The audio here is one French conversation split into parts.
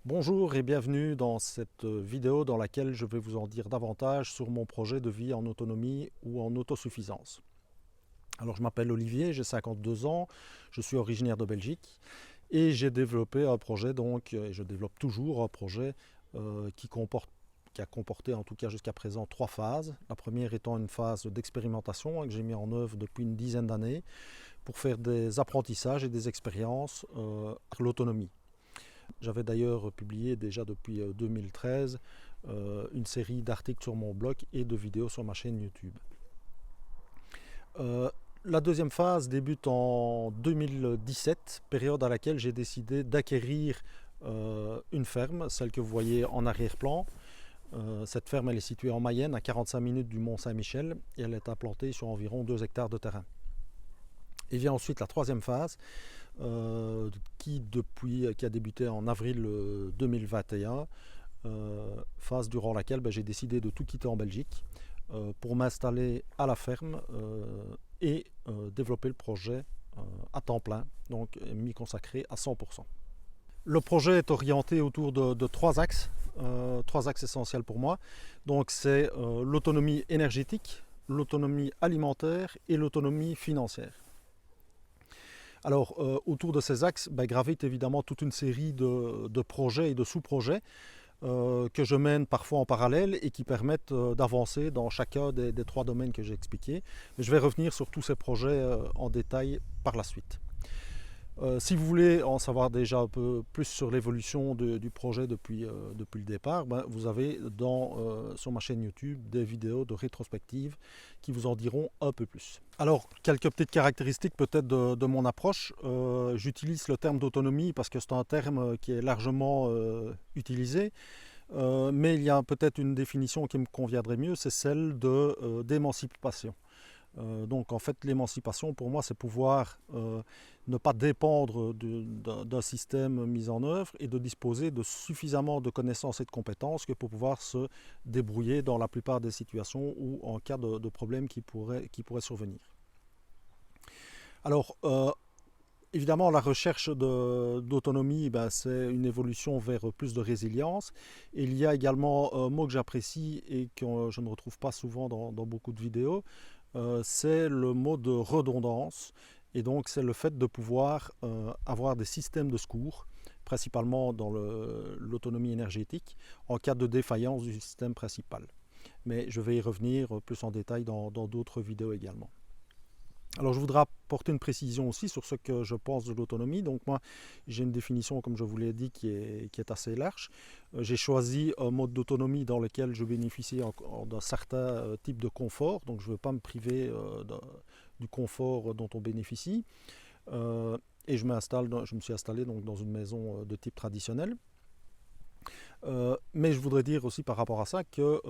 Bonjour et bienvenue dans cette vidéo dans laquelle je vais vous en dire davantage sur mon projet de vie en autonomie ou en autosuffisance. Alors je m'appelle Olivier, j'ai 52 ans, je suis originaire de Belgique et j'ai développé un projet et je développe toujours un projet qui a comporté en tout cas jusqu'à présent 3 phases. La première étant une phase d'expérimentation que j'ai mis en œuvre depuis une dizaine d'années pour faire des apprentissages et des expériences à l'autonomie. J'avais d'ailleurs publié déjà depuis 2013 une série d'articles sur mon blog et de vidéos sur ma chaîne YouTube. La deuxième phase débute en 2017, période à laquelle j'ai décidé d'acquérir une ferme, celle que vous voyez en arrière-plan. Cette ferme elle est située en Mayenne, à 45 minutes du Mont Saint-Michel, et elle est implantée sur environ 2 hectares de terrain. Et vient ensuite la troisième phase, qui a débuté en avril 2021, phase durant laquelle j'ai décidé de tout quitter en Belgique pour m'installer à la ferme et développer le projet à temps plein, donc m'y consacrer à 100%. Le projet est orienté autour de 3 axes, 3 axes essentiels pour moi. Donc c'est l'autonomie énergétique, l'autonomie alimentaire et l'autonomie financière. Alors, autour de ces axes gravite évidemment toute une série de projets et de sous-projets que je mène parfois en parallèle et qui permettent d'avancer dans chacun des 3 domaines que j'ai expliqués. Mais je vais revenir sur tous ces projets en détail par la suite. Si vous voulez en savoir déjà un peu plus sur l'évolution du projet depuis le départ, vous avez sur ma chaîne YouTube des vidéos de rétrospective qui vous en diront un peu plus. Alors, quelques petites caractéristiques peut-être de mon approche. J'utilise le terme d'autonomie parce que c'est un terme qui est largement utilisé. Mais il y a peut-être une définition qui me conviendrait mieux, c'est celle d'émancipation. Donc en fait l'émancipation pour moi c'est pouvoir ne pas dépendre d'un système mis en œuvre et de disposer de suffisamment de connaissances et de compétences que pour pouvoir se débrouiller dans la plupart des situations ou en cas de problèmes qui pourraient survenir. Alors évidemment, la recherche d'autonomie, c'est une évolution vers plus de résilience. Et il y a également un mot que j'apprécie et que je ne retrouve pas souvent dans beaucoup de vidéos, c'est le mot de redondance. Et donc, c'est le fait de pouvoir avoir des systèmes de secours, principalement dans l'autonomie énergétique, en cas de défaillance du système principal. Mais je vais y revenir plus en détail dans d'autres vidéos également. Alors je voudrais apporter une précision aussi sur ce que je pense de l'autonomie. Donc moi j'ai une définition comme je vous l'ai dit qui est assez large. J'ai choisi un mode d'autonomie dans lequel je bénéficie d'un certain type de confort. Donc je ne veux pas me priver du confort dont on bénéficie. Et je me suis installé donc dans une maison de type traditionnel. Mais je voudrais dire aussi par rapport à ça que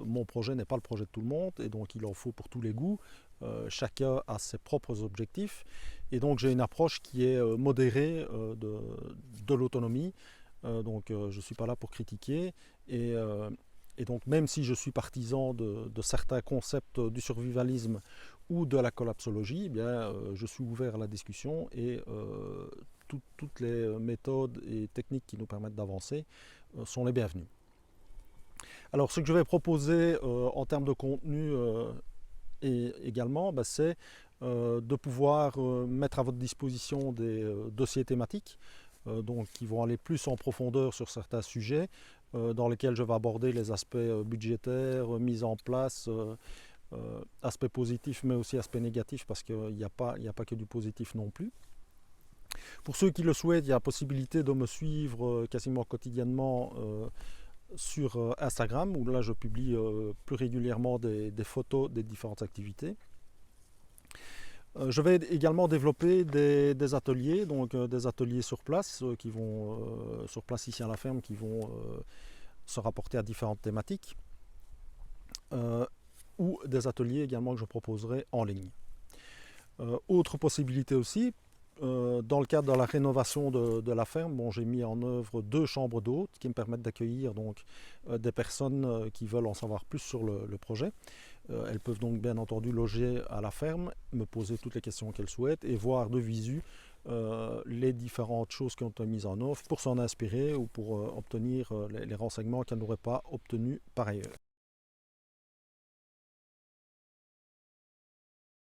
mon projet n'est pas le projet de tout le monde et donc il en faut pour tous les goûts. Chacun a ses propres objectifs et donc j'ai une approche qui est modérée de l'autonomie. Donc je ne suis pas là pour critiquer et donc même si je suis partisan de certains concepts du survivalisme ou de la collapsologie, je suis ouvert à la discussion et toutes les méthodes et techniques qui nous permettent d'avancer sont les bienvenus. Alors ce que je vais proposer en termes de contenu également, c'est de pouvoir mettre à votre disposition des dossiers thématiques donc, qui vont aller plus en profondeur sur certains sujets dans lesquels je vais aborder les aspects budgétaires, mise en place, aspects positifs mais aussi aspects négatifs parce qu'il n'y a pas que du positif non plus. Pour ceux qui le souhaitent, il y a la possibilité de me suivre quasiment quotidiennement sur Instagram, où là je publie plus régulièrement des photos des différentes activités. Je vais également développer des ateliers, donc des ateliers sur place, qui vont sur place ici à la ferme, qui vont se rapporter à différentes thématiques, ou des ateliers également que je proposerai en ligne. Autre possibilité aussi, dans le cadre de la rénovation de la ferme, j'ai mis en œuvre 2 chambres d'hôtes qui me permettent d'accueillir des personnes qui veulent en savoir plus sur le projet. Elles peuvent donc bien entendu loger à la ferme, me poser toutes les questions qu'elles souhaitent et voir de visu les différentes choses qui ont été mises en œuvre pour s'en inspirer ou pour obtenir les renseignements qu'elle n'aurait pas obtenus par ailleurs.